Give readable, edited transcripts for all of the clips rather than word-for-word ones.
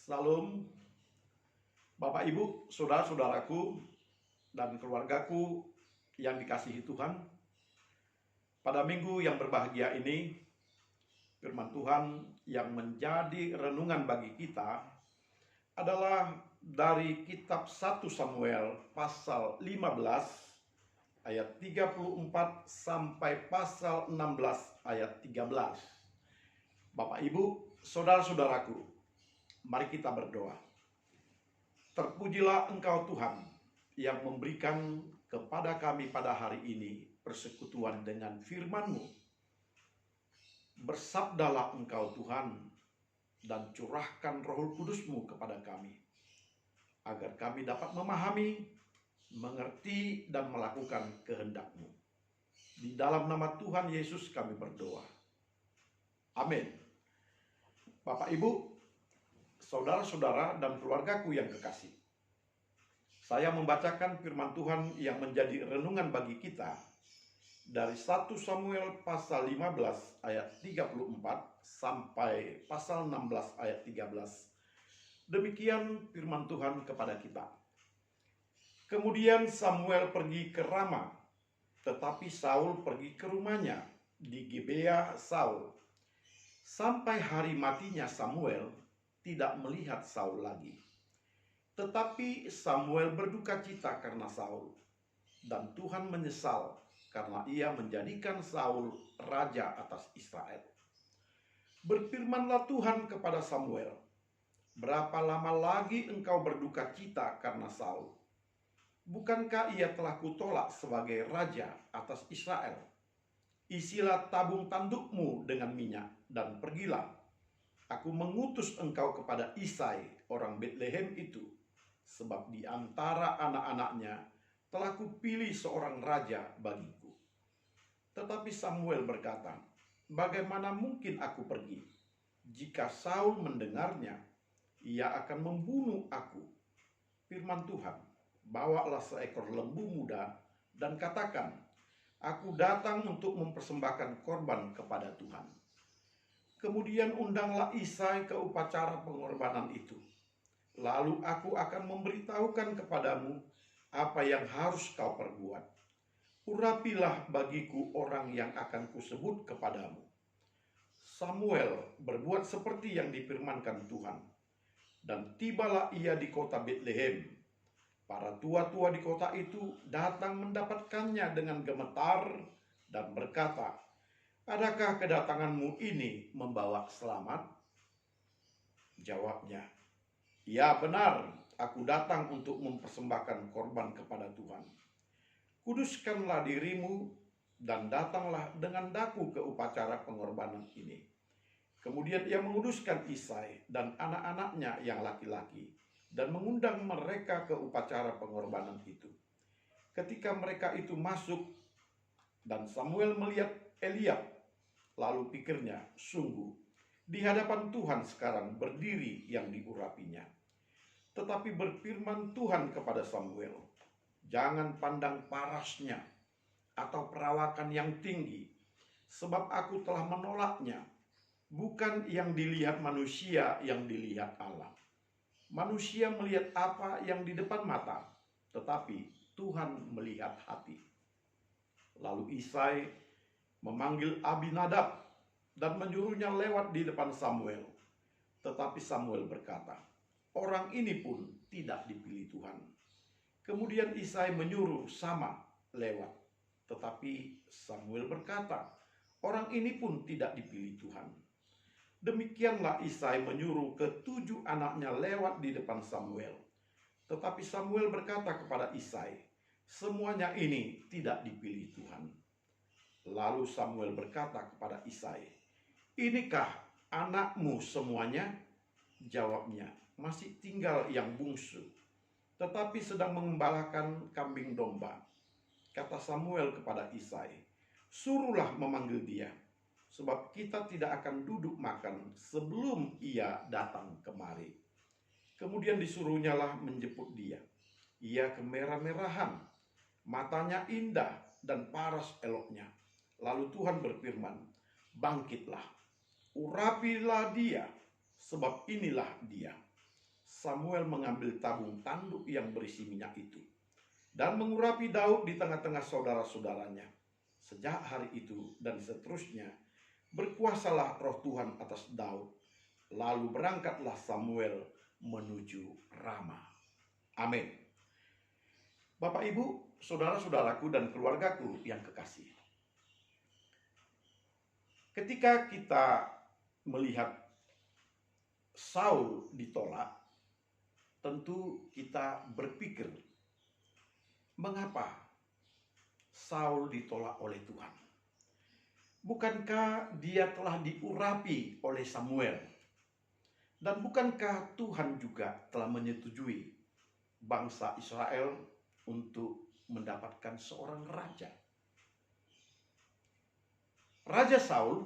Salam, Bapak Ibu, saudara-saudaraku, dan keluargaku yang dikasihi Tuhan. Pada minggu yang berbahagia ini, firman Tuhan yang menjadi renungan bagi kita adalah dari kitab 1 Samuel pasal 15 ayat 34 sampai pasal 16 ayat 13. Bapak Ibu, saudara-saudaraku, mari kita berdoa. Terpujilah Engkau Tuhan yang memberikan kepada kami pada hari ini persekutuan dengan firman-Mu. Bersabdalah Engkau Tuhan dan curahkan Roh Kudus-Mu kepada kami, agar kami dapat memahami, mengerti, dan melakukan kehendak-Mu. Di dalam nama Tuhan Yesus kami berdoa. Amin. Bapak Ibu, saudara-saudara dan keluargaku yang kekasih, saya membacakan firman Tuhan yang menjadi renungan bagi kita dari 1 Samuel pasal 15 ayat 34 sampai pasal 16 ayat 13. Demikian firman Tuhan kepada kita. Kemudian Samuel pergi ke Rama, tetapi Saul pergi ke rumahnya di Gibea Saul. Sampai hari matinya Samuel, tidak melihat Saul lagi. Tetapi Samuel berduka cita karena Saul, dan Tuhan menyesal karena ia menjadikan Saul raja atas Israel. Berfirmanlah Tuhan kepada Samuel, "Berapa lama lagi engkau berduka cita karena Saul? Bukankah ia telah kutolak sebagai raja atas Israel? Isilah tabung tandukmu dengan minyak dan pergilah. Aku mengutus engkau kepada Isai orang Betlehem itu, sebab di antara anak-anaknya telah kupilih seorang raja bagiku." Tetapi Samuel berkata, "Bagaimana mungkin aku pergi? Jika Saul mendengarnya, ia akan membunuh aku. Firman Tuhan, bawalah seekor lembu muda dan katakan, aku datang untuk mempersembahkan korban kepada Tuhan. Kemudian undanglah Isai ke upacara pengorbanan itu. Lalu aku akan memberitahukan kepadamu apa yang harus kau perbuat. Urapilah bagiku orang yang akan kusebut kepadamu." Samuel berbuat seperti yang difirmankan Tuhan. Dan tibalah ia di kota Betlehem. Para tua-tua di kota itu datang mendapatkannya dengan gemetar dan berkata, "Adakah kedatanganmu ini membawa selamat?" Jawabnya, "Ya benar, aku datang untuk mempersembahkan korban kepada Tuhan. Kuduskanlah dirimu dan datanglah dengan daku ke upacara pengorbanan ini." Kemudian ia menguduskan Isai dan anak-anaknya yang laki-laki dan mengundang mereka ke upacara pengorbanan itu. Ketika mereka itu masuk dan Samuel melihat Eliab, lalu pikirnya, sungguh di hadapan Tuhan sekarang berdiri yang diurapinya. Tetapi berfirman Tuhan kepada Samuel, "Jangan pandang parasnya atau perawakan yang tinggi, sebab aku telah menolaknya. Bukan yang dilihat manusia yang dilihat Allah. Manusia melihat apa yang di depan mata, tetapi Tuhan melihat hati." Lalu Isai memanggil Abinadab dan menyuruhnya lewat di depan Samuel. Tetapi Samuel berkata, "Orang ini pun tidak dipilih Tuhan." Kemudian Isai menyuruh Sama lewat. Tetapi Samuel berkata, "Orang ini pun tidak dipilih Tuhan." Demikianlah Isai menyuruh ke-7 anaknya lewat di depan Samuel. Tetapi Samuel berkata kepada Isai, "Semuanya ini tidak dipilih Tuhan." Lalu Samuel berkata kepada Isai, "Inikah anakmu semuanya?" Jawabnya, "Masih tinggal yang bungsu, tetapi sedang mengembalakan kambing domba." Kata Samuel kepada Isai, "Suruhlah memanggil dia, sebab kita tidak akan duduk makan sebelum ia datang kemari." Kemudian disuruhnyalah menjemput dia. Ia kemerah-merahan, matanya indah dan paras eloknya. Lalu Tuhan berfirman, "Bangkitlah, urapilah dia, sebab inilah dia." Samuel mengambil tabung tanduk yang berisi minyak itu dan mengurapi Daud di tengah-tengah saudara-saudaranya. Sejak hari itu dan seterusnya, berkuasalah roh Tuhan atas Daud. Lalu berangkatlah Samuel menuju Rama. Amin. Bapak, Ibu, saudara-saudaraku dan keluargaku yang kekasih. Ketika kita melihat Saul ditolak, tentu kita berpikir, mengapa Saul ditolak oleh Tuhan? Bukankah dia telah diurapi oleh Samuel? Dan bukankah Tuhan juga telah menyetujui bangsa Israel untuk mendapatkan seorang raja? Raja Saul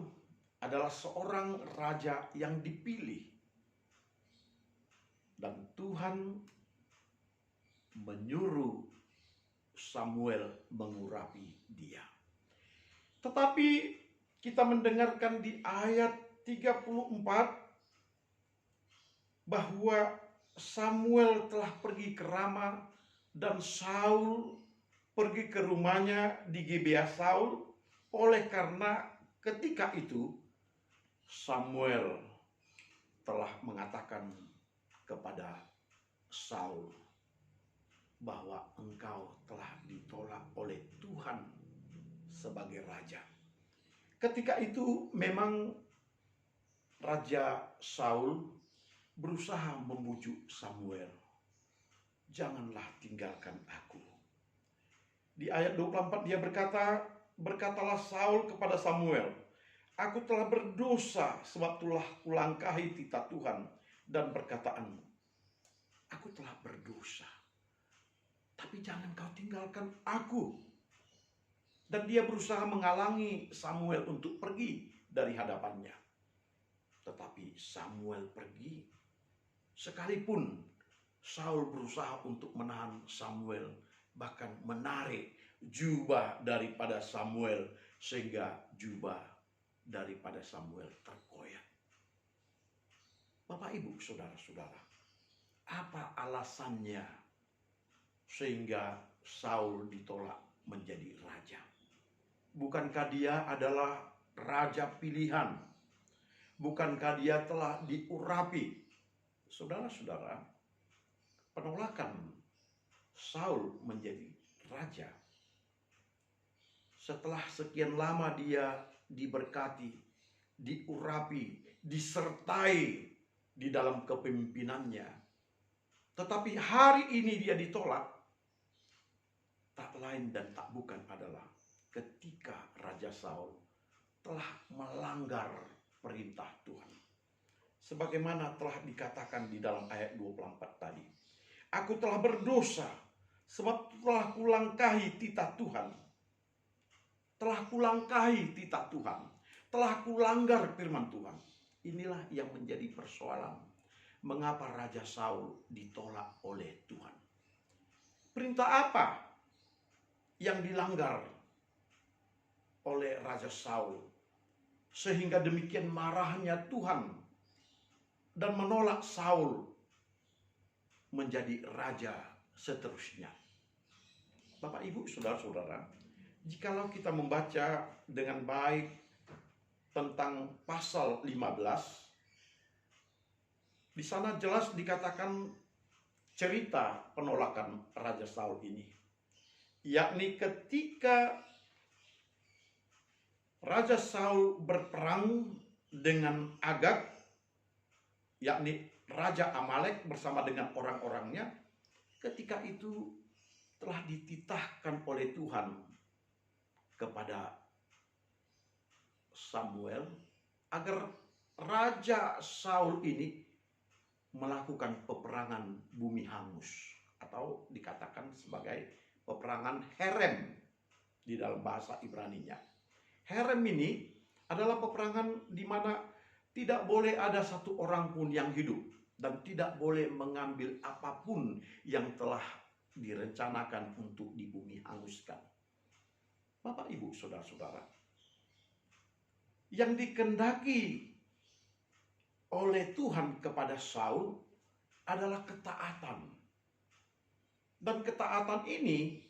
adalah seorang raja yang dipilih. Dan Tuhan menyuruh Samuel mengurapi dia. Tetapi kita mendengarkan di ayat 34 bahwa Samuel telah pergi ke Rama dan Saul pergi ke rumahnya di Gibea Saul. Oleh karena ketika itu Samuel telah mengatakan kepada Saul bahwa engkau telah ditolak oleh Tuhan sebagai raja. Ketika itu memang Raja Saul berusaha membujuk Samuel. Janganlah tinggalkan aku. Di ayat 24 dia berkatalah Saul kepada Samuel, aku telah berdosa sebab telah kulangkahi titah Tuhan dan perkataanmu. Aku telah berdosa, tapi jangan kau tinggalkan aku. Dan dia berusaha menghalangi Samuel untuk pergi dari hadapannya. Tetapi Samuel pergi, sekalipun Saul berusaha untuk menahan Samuel, bahkan menarik jubah daripada Samuel sehingga jubah daripada Samuel terkoyak. Bapak, Ibu, saudara-saudara, apa alasannya sehingga Saul ditolak menjadi raja? Bukankah dia adalah raja pilihan? Bukankah dia telah diurapi? Saudara-saudara, penolakan Saul menjadi raja setelah sekian lama dia diberkati, diurapi, disertai di dalam kepemimpinannya. Tetapi hari ini dia ditolak. Tak lain dan tak bukan adalah ketika Raja Saul telah melanggar perintah Tuhan. Sebagaimana telah dikatakan di dalam ayat 24 tadi. Aku telah berdosa sebab telah kulangkahi titah Tuhan. Telah kulangkahi titah Tuhan. Telah kulanggar firman Tuhan. Inilah yang menjadi persoalan. Mengapa Raja Saul ditolak oleh Tuhan? Perintah apa yang dilanggar oleh Raja Saul sehingga demikian marahnya Tuhan dan menolak Saul menjadi raja seterusnya? Bapak, Ibu, saudara-saudara, jikalau kita membaca dengan baik tentang pasal 15, di sana jelas dikatakan cerita penolakan Raja Saul ini, yakni ketika Raja Saul berperang dengan Agag, yakni Raja Amalek bersama dengan orang-orangnya. Ketika itu telah dititahkan oleh Tuhan kepada Samuel agar Raja Saul ini melakukan peperangan bumi hangus, atau dikatakan sebagai peperangan herem di dalam bahasa Ibrani-nya. Herem ini adalah peperangan di mana tidak boleh ada satu orang pun yang hidup dan tidak boleh mengambil apapun yang telah direncanakan untuk di bumi hanguskan. Bapak, Ibu, saudara-saudara, yang dikehendaki oleh Tuhan kepada Saul adalah ketaatan. Dan ketaatan ini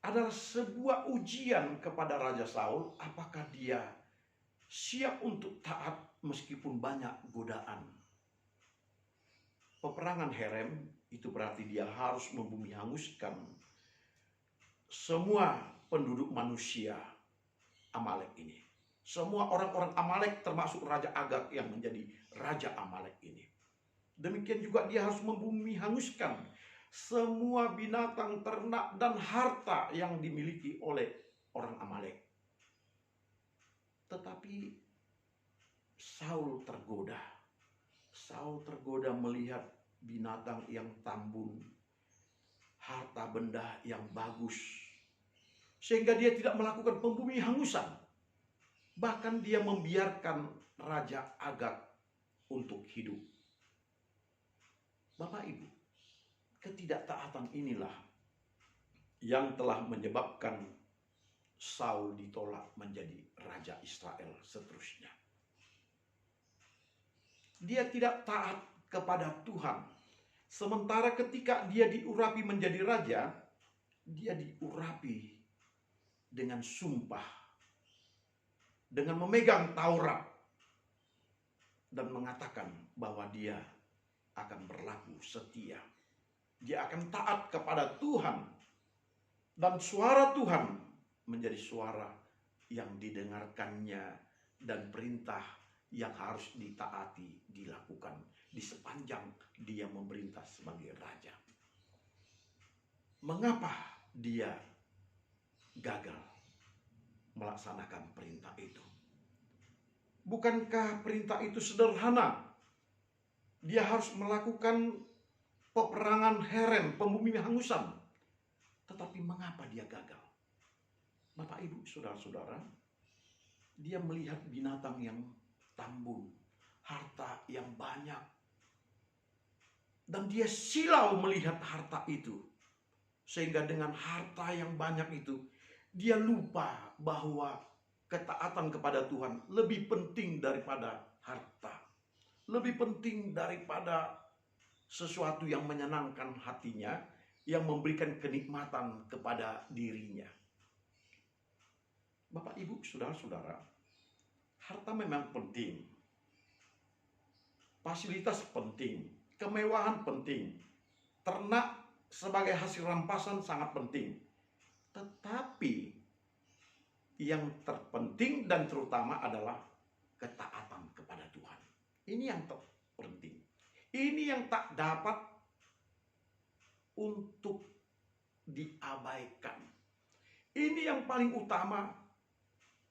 adalah sebuah ujian kepada Raja Saul, apakah dia siap untuk taat meskipun banyak godaan. Peperangan Herem itu berarti dia harus membumi hanguskan semua penduduk manusia Amalek ini. Semua orang-orang Amalek termasuk Raja Agag yang menjadi Raja Amalek ini. Demikian juga dia harus membumi hanguskan semua binatang, ternak, dan harta yang dimiliki oleh orang Amalek. Tetapi Saul tergoda. Saul tergoda melihat binatang yang tambun, harta benda yang bagus, sehingga dia tidak melakukan pembumi hangusan. Bahkan dia membiarkan Raja Agag untuk hidup. Bapak Ibu, ketidaktaatan inilah yang telah menyebabkan Saul ditolak menjadi Raja Israel seterusnya. Dia tidak taat kepada Tuhan. Sementara ketika dia diurapi menjadi raja, dia diurapi dengan sumpah, dengan memegang Taurat, dan mengatakan bahwa dia akan berlaku setia. Dia akan taat kepada Tuhan. Dan suara Tuhan menjadi suara yang didengarkannya dan perintah yang harus ditaati, dilakukan di sepanjang dia memerintah sebagai raja. Mengapa dia gagal melaksanakan perintah itu? Bukankah perintah itu sederhana? Dia harus melakukan peperangan Herem, pembumi hangusan. Tetapi mengapa dia gagal? Bapak, Ibu, saudara-saudara, dia melihat binatang yang tambun, harta yang banyak. Dan dia silau melihat harta itu. Sehingga dengan harta yang banyak itu, dia lupa bahwa ketaatan kepada Tuhan lebih penting daripada harta. Lebih penting daripada sesuatu yang menyenangkan hatinya, yang memberikan kenikmatan kepada dirinya. Bapak, Ibu, saudara-saudara, harta memang penting. Fasilitas penting, kemewahan penting, ternak sebagai hasil rampasan sangat penting. Tetapi yang terpenting dan terutama adalah ketaatan kepada Tuhan. Ini yang terpenting. Ini yang tak dapat untuk diabaikan. Ini yang paling utama.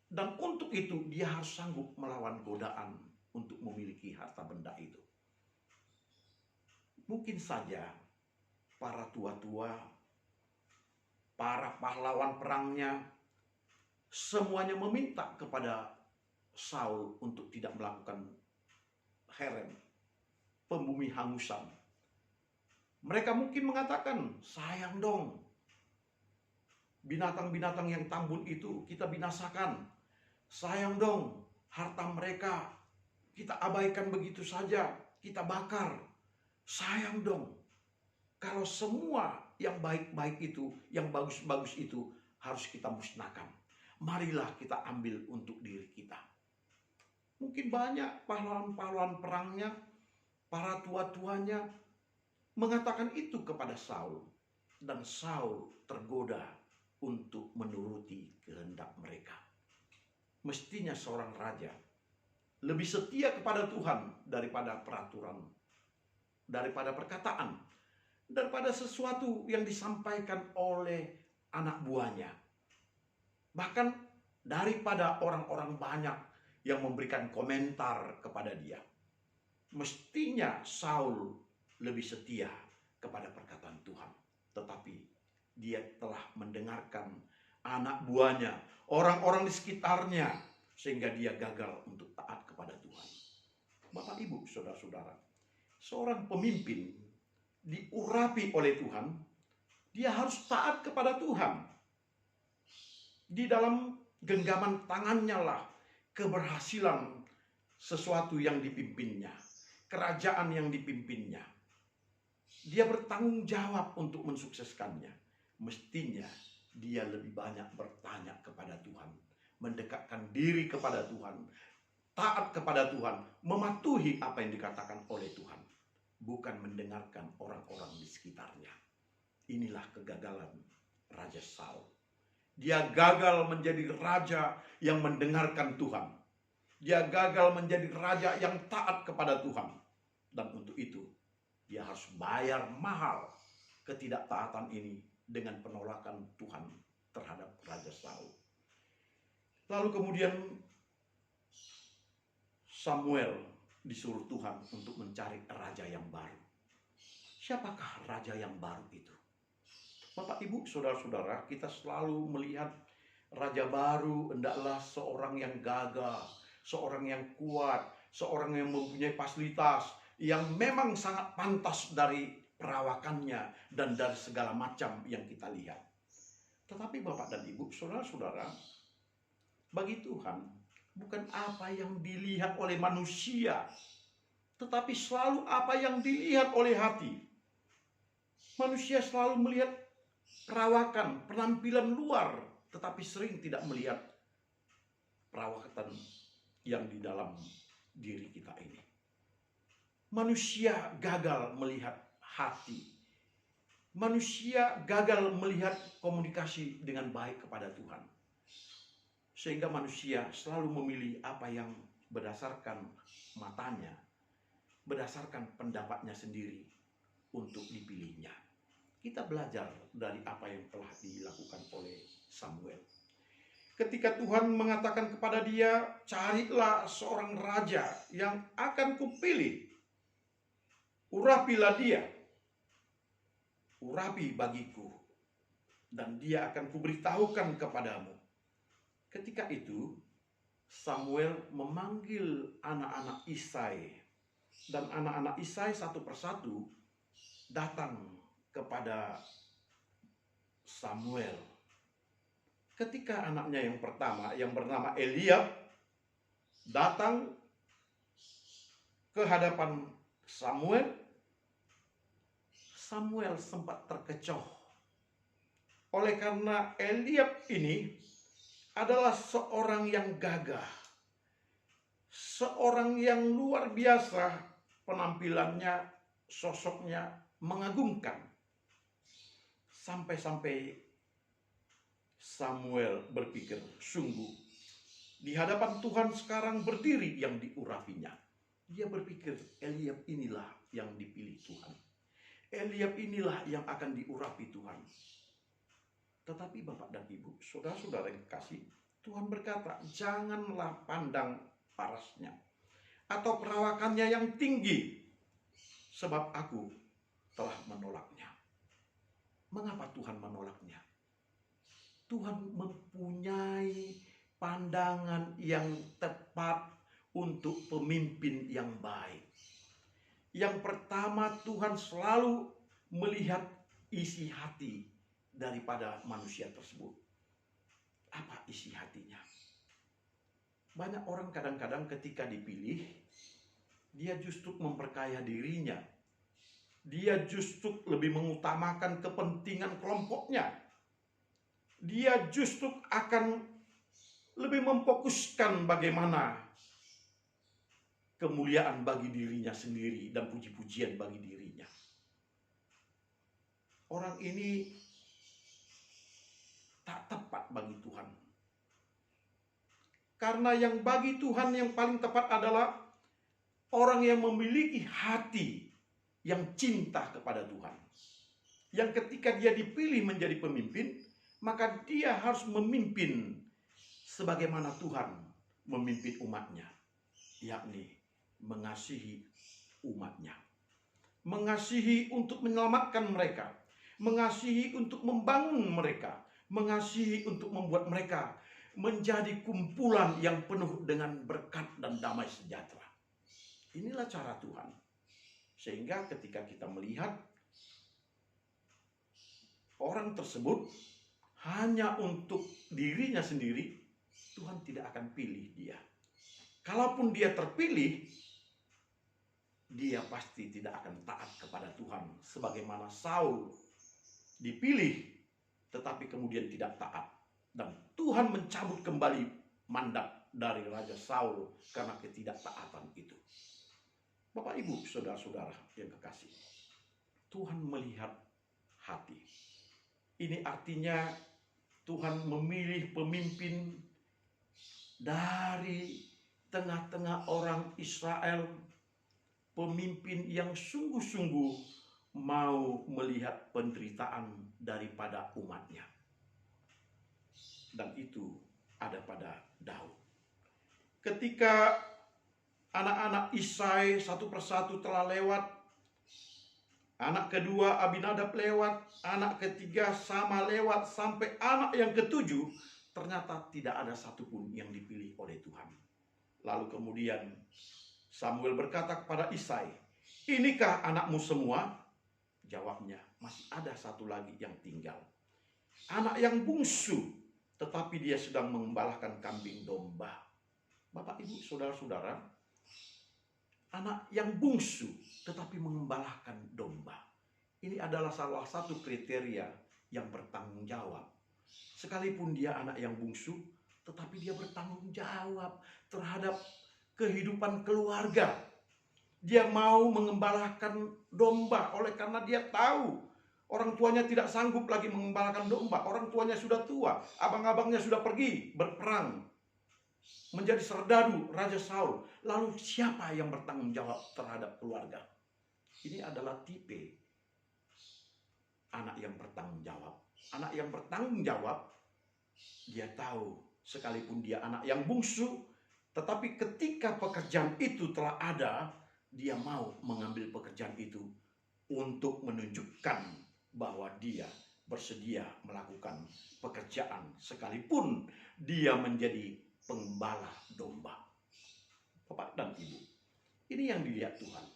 Dan untuk itu dia harus sanggup melawan godaan untuk memiliki harta benda itu. Mungkin saja para tua-tua, para pahlawan perangnya, semuanya meminta kepada Saul untuk tidak melakukan Herem, pembumi hangusan. Mereka mungkin mengatakan, sayang dong, binatang-binatang yang tambun itu kita binasakan. Sayang dong, harta mereka kita abaikan begitu saja, kita bakar. Sayang dong, kalau semua yang baik-baik itu, yang bagus-bagus itu harus kita musnahkan. Marilah kita ambil untuk diri kita. Mungkin banyak pahlawan-pahlawan perangnya, para tua-tuanya mengatakan itu kepada Saul. Dan Saul tergoda untuk menuruti kehendak mereka. Mestinya seorang raja lebih setia kepada Tuhan daripada peraturan, daripada perkataan, daripada sesuatu yang disampaikan oleh anak buahnya. Bahkan daripada orang-orang banyak yang memberikan komentar kepada dia. Mestinya Saul lebih setia kepada perkataan Tuhan. Tetapi dia telah mendengarkan anak buahnya, orang-orang di sekitarnya, sehingga dia gagal untuk taat kepada Tuhan. Bapak, Ibu, saudara-saudara, seorang pemimpin diurapi oleh Tuhan, dia harus taat kepada Tuhan. Di dalam genggaman tangannya lah keberhasilan sesuatu yang dipimpinnya, kerajaan yang dipimpinnya. dia bertanggung jawab untuk mensukseskannya. Mestinya dia lebih banyak bertanya kepada Tuhan, mendekatkan diri kepada Tuhan, taat kepada Tuhan, mematuhi apa yang dikatakan oleh Tuhan, bukan mendengarkan orang-orang di sekitarnya. Inilah kegagalan Raja Saul. Dia gagal menjadi raja yang mendengarkan Tuhan. Dia gagal menjadi raja yang taat kepada Tuhan. Dan untuk itu, dia harus bayar mahal ketidaktaatan ini dengan penolakan Tuhan terhadap Raja Saul. Lalu kemudian Samuel disuruh Tuhan untuk mencari raja yang baru. Siapakah raja yang baru itu? Bapak, Ibu, saudara-saudara, kita selalu melihat raja baru hendaklah seorang yang gagah, seorang yang kuat, seorang yang mempunyai fasilitas, yang memang sangat pantas dari perawakannya dan dari segala macam yang kita lihat. Tetapi Bapak dan Ibu, saudara-saudara, bagi Tuhan bukan apa yang dilihat oleh manusia, tetapi selalu apa yang dilihat oleh hati. Manusia selalu melihat perawakan, penampilan luar, tetapi sering tidak melihat perawatan yang di dalam diri kita ini. Manusia gagal melihat hati. Manusia gagal melihat komunikasi dengan baik kepada Tuhan. Sehingga manusia selalu memilih apa yang berdasarkan matanya, berdasarkan pendapatnya sendiri untuk dipilihnya. Kita belajar dari apa yang telah dilakukan oleh Samuel. Ketika Tuhan mengatakan kepada dia, carilah seorang raja yang akan kupilih. Urapilah dia, urapi bagiku, dan dia akan kuberitahukan kepadamu. Ketika itu, Samuel memanggil anak-anak Isai, dan anak-anak Isai satu persatu datang kepada Samuel. Ketika anaknya yang pertama, yang bernama Eliab, datang ke hadapan Samuel, Samuel sempat terkecoh. Oleh karena Eliab ini adalah seorang yang gagah, seorang yang luar biasa, penampilannya, sosoknya mengagumkan. Sampai-sampai Samuel berpikir, sungguh di hadapan Tuhan sekarang berdiri yang diurapinya. Dia berpikir, Eliab inilah yang dipilih Tuhan. Eliab inilah yang akan diurapi Tuhan. Tetapi Bapak dan Ibu, saudara-saudara yang kasih, Tuhan berkata, janganlah pandang parasnya atau perawakannya yang tinggi, sebab aku telah menolaknya. Mengapa Tuhan menolaknya? Tuhan mempunyai pandangan yang tepat untuk pemimpin yang baik. Yang pertama, Tuhan selalu melihat isi hati daripada manusia tersebut. Apa isi hatinya? Banyak orang kadang-kadang ketika dipilih, dia justru memperkaya dirinya. Dia justru lebih mengutamakan kepentingan kelompoknya. Dia justru akan lebih memfokuskan bagaimana kemuliaan bagi dirinya sendiri dan puji-pujian bagi dirinya. Orang ini tak tepat bagi Tuhan. Karena yang bagi Tuhan yang paling tepat adalah orang yang memiliki hati yang cinta kepada Tuhan. Yang ketika dia dipilih menjadi pemimpin, maka dia harus memimpin sebagaimana Tuhan memimpin umatnya, yakni mengasihi umatnya, mengasihi untuk menyelamatkan mereka, mengasihi untuk membangun mereka, mengasihi untuk membuat mereka menjadi kumpulan yang penuh dengan berkat dan damai sejahtera. Inilah cara Tuhan. Sehingga ketika kita melihat orang tersebut hanya untuk dirinya sendiri, Tuhan tidak akan pilih dia. Kalaupun dia terpilih, dia pasti tidak akan taat kepada Tuhan. Sebagaimana Saul dipilih tetapi kemudian tidak taat. Dan Tuhan mencabut kembali mandat dari Raja Saul karena ketidaktaatan itu. Bapak, Ibu, saudara-saudara yang kekasih, Tuhan melihat hati. Ini artinya Tuhan memilih pemimpin dari tengah-tengah orang Israel, pemimpin yang sungguh-sungguh mau melihat penderitaan daripada umatnya. Dan itu ada pada Daud. Ketika anak-anak Isai satu persatu telah lewat, anak kedua Abinadab lewat, anak ketiga Sama lewat, sampai anak yang ketujuh, ternyata tidak ada satupun yang dipilih oleh Tuhan. Lalu kemudian Samuel berkata kepada Isai, "Inikah anakmu semua?" Jawabnya, "Masih ada satu lagi yang tinggal. Anak yang bungsu, tetapi dia sedang mengembalakan kambing domba." Bapak, Ibu, saudara-saudara, anak yang bungsu tetapi mengembalakan domba. Ini adalah salah satu kriteria yang bertanggung jawab. Sekalipun dia anak yang bungsu, tetapi dia bertanggung jawab terhadap kehidupan keluarga. Dia mau mengembalakan domba oleh karena dia tahu orang tuanya tidak sanggup lagi mengembalakan domba. Orang tuanya sudah tua, abang-abangnya sudah pergi berperang, menjadi serdadu Raja Saul. Lalu siapa yang bertanggung jawab terhadap keluarga? Ini adalah tipe anak yang bertanggung jawab. Anak yang bertanggung jawab, dia tahu sekalipun dia anak yang bungsu, tetapi ketika pekerjaan itu telah ada, dia mau mengambil pekerjaan itu untuk menunjukkan bahwa dia bersedia melakukan pekerjaan sekalipun dia menjadi pengembala domba. Bapak dan Ibu, ini yang dilihat Tuhan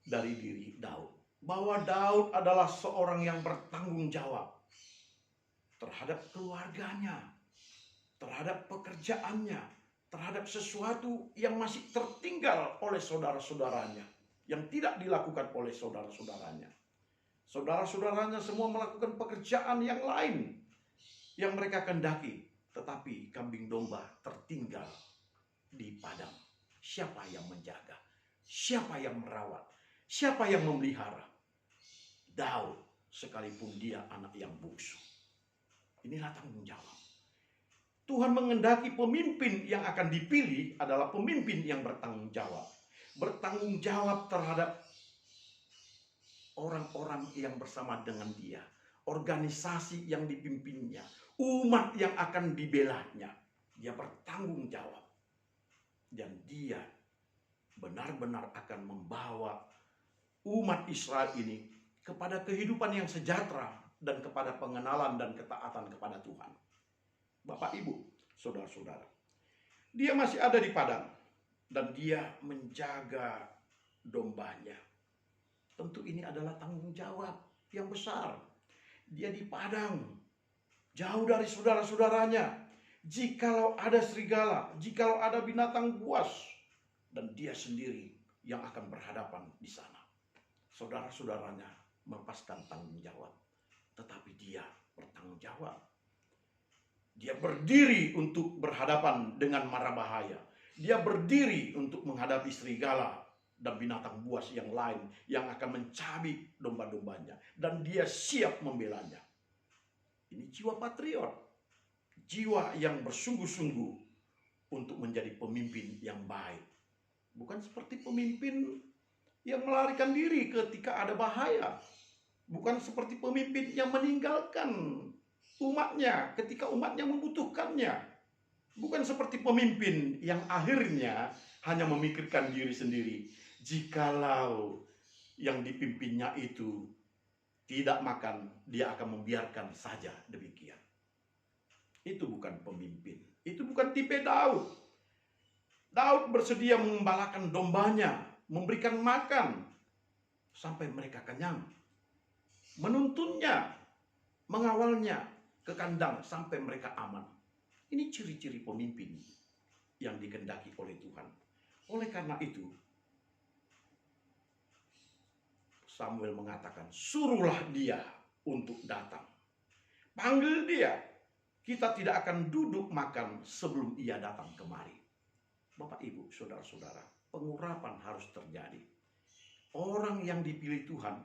dari diri Daud. Bahwa Daud adalah seorang yang bertanggung jawab terhadap keluarganya, terhadap pekerjaannya, terhadap sesuatu yang masih tertinggal oleh saudara-saudaranya, yang tidak dilakukan oleh saudara-saudaranya. Saudara-saudaranya semua melakukan pekerjaan yang lain yang mereka kehendaki, tetapi kambing domba tertinggal di padang. Siapa yang menjaga? Siapa yang merawat? Siapa yang memelihara? Daud, sekalipun dia anak yang bungsu. Inilah tanggung jawab. Tuhan menghendaki pemimpin yang akan dipilih adalah pemimpin yang bertanggung jawab. Bertanggung jawab terhadap orang-orang yang bersama dengan dia, organisasi yang dipimpinnya, umat yang akan dibelanya. Dia bertanggung jawab. Dan dia benar-benar akan membawa umat Israel ini kepada kehidupan yang sejahtera dan kepada pengenalan dan ketaatan kepada Tuhan. Bapak, Ibu, saudara-saudara, dia masih ada di padang dan dia menjaga dombanya. Tentu ini adalah tanggung jawab yang besar. Dia di padang, jauh dari saudara-saudaranya. Jikalau ada serigala, jikalau ada binatang buas, dan dia sendiri yang akan berhadapan di sana. Saudara-saudaranya melepaskan tanggung jawab, tetapi dia bertanggung jawab. Dia berdiri untuk berhadapan dengan mara bahaya. Dia berdiri untuk menghadapi serigala dan binatang buas yang lain yang akan mencabik domba-dombanya. Dan dia siap membelanya. Ini jiwa patriot. Jiwa yang bersungguh-sungguh untuk menjadi pemimpin yang baik. Bukan seperti pemimpin yang melarikan diri ketika ada bahaya. Bukan seperti pemimpin yang meninggalkan umatnya ketika umatnya membutuhkannya. Bukan seperti pemimpin yang akhirnya hanya memikirkan diri sendiri. Jikalau yang dipimpinnya itu tidak makan, dia akan membiarkan saja demikian. Itu bukan pemimpin. Itu bukan tipe Daud. Daud bersedia mengembalakan dombanya, memberikan makan sampai mereka kenyang, menuntunnya, mengawalnya ke kandang sampai mereka aman. Ini ciri-ciri pemimpin yang dikehendaki oleh Tuhan. Oleh karena itu, Samuel mengatakan, suruhlah dia untuk datang. Panggil dia. Kita tidak akan duduk makan sebelum ia datang kemari. Bapak, Ibu, saudara-saudara, pengurapan harus terjadi. Orang yang dipilih Tuhan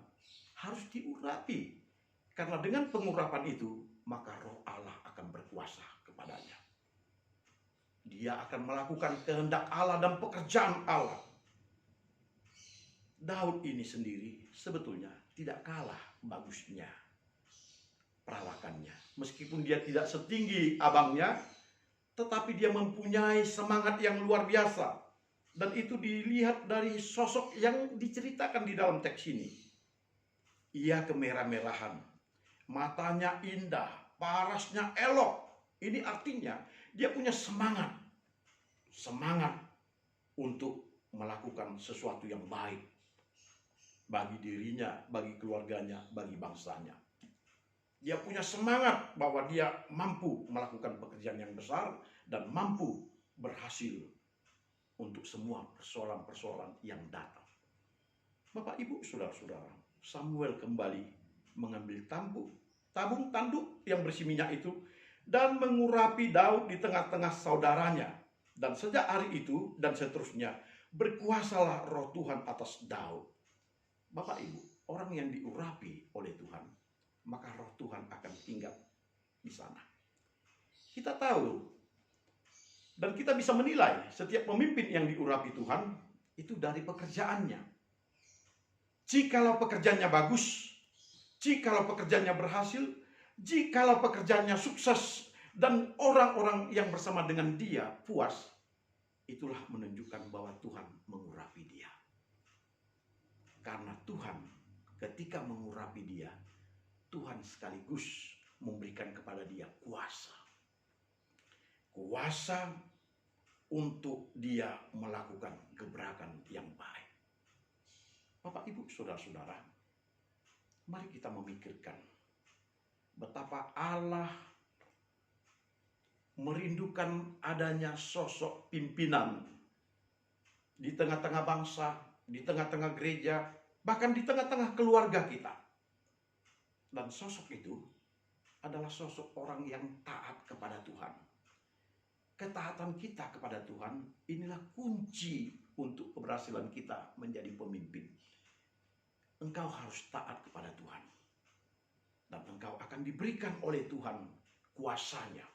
harus diurapi. Karena dengan pengurapan itu, maka Roh Allah akan berkuasa kepadanya. Dia akan melakukan kehendak Allah dan pekerjaan Allah. Daud ini sendiri sebetulnya tidak kalah bagusnya perawakannya. Meskipun dia tidak setinggi abangnya, tetapi dia mempunyai semangat yang luar biasa. Dan itu dilihat dari sosok yang diceritakan di dalam teks ini. Ia kemerah-merahan, matanya indah, parasnya elok. Ini artinya dia punya semangat. Semangat untuk melakukan sesuatu yang baik. Bagi dirinya, bagi keluarganya, bagi bangsanya. Dia punya semangat bahwa dia mampu melakukan pekerjaan yang besar dan mampu berhasil untuk semua persoalan-persoalan yang datang. Bapak, Ibu, saudara-saudara, Samuel kembali mengambil tabung tanduk yang berisi minyak itu dan mengurapi Daud di tengah-tengah saudaranya. Dan sejak hari itu dan seterusnya berkuasalah Roh Tuhan atas Daud. Bapak, Ibu, orang yang diurapi oleh Tuhan, maka Roh Tuhan akan tinggal di sana. Kita tahu dan kita bisa menilai setiap pemimpin yang diurapi Tuhan itu dari pekerjaannya. Jikalau pekerjaannya bagus, jikalau pekerjaannya berhasil, jikalau pekerjaannya sukses dan orang-orang yang bersama dengan dia puas, itulah menunjukkan bahwa Tuhan mengurapi dia. Karena Tuhan ketika mengurapi dia, Tuhan sekaligus memberikan kepada dia kuasa. Kuasa untuk dia melakukan gebrakan yang baik. Bapak, Ibu, saudara-saudara, mari kita memikirkan betapa Allah merindukan adanya sosok pimpinan di tengah-tengah bangsa, di tengah-tengah gereja, bahkan di tengah-tengah keluarga kita. Dan sosok itu adalah sosok orang yang taat kepada Tuhan. Ketaatan kita kepada Tuhan inilah kunci untuk keberhasilan kita menjadi pemimpin. Engkau harus taat kepada Tuhan. Dan engkau akan diberikan oleh Tuhan kuasanya.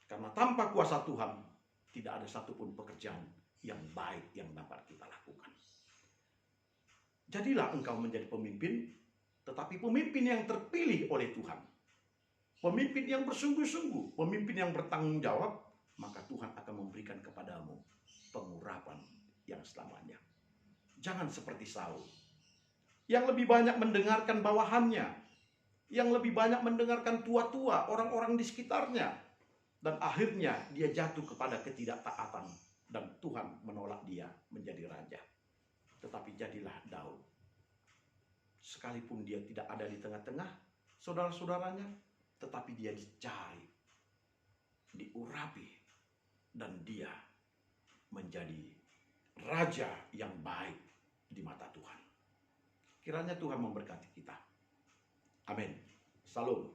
Karena tanpa kuasa Tuhan, tidak ada satupun pekerjaan yang baik yang dapat kita lakukan. Jadilah engkau menjadi pemimpin, tetapi pemimpin yang terpilih oleh Tuhan. Pemimpin yang bersungguh-sungguh, pemimpin yang bertanggung jawab, maka Tuhan akan memberikan kepadamu pengurapan yang selamanya. Jangan seperti Saul, yang lebih banyak mendengarkan bawahannya, yang lebih banyak mendengarkan tua-tua, orang-orang di sekitarnya, dan akhirnya dia jatuh kepada ketidaktaatan, dan Tuhan menolak dia menjadi raja. Tetapi jadilah Daud. Sekalipun dia tidak ada di tengah-tengah saudara-saudaranya, tetapi dia dicari, diurapi, dan dia menjadi raja yang baik di mata Tuhan. Kiranya Tuhan memberkati kita. Amin. Salam.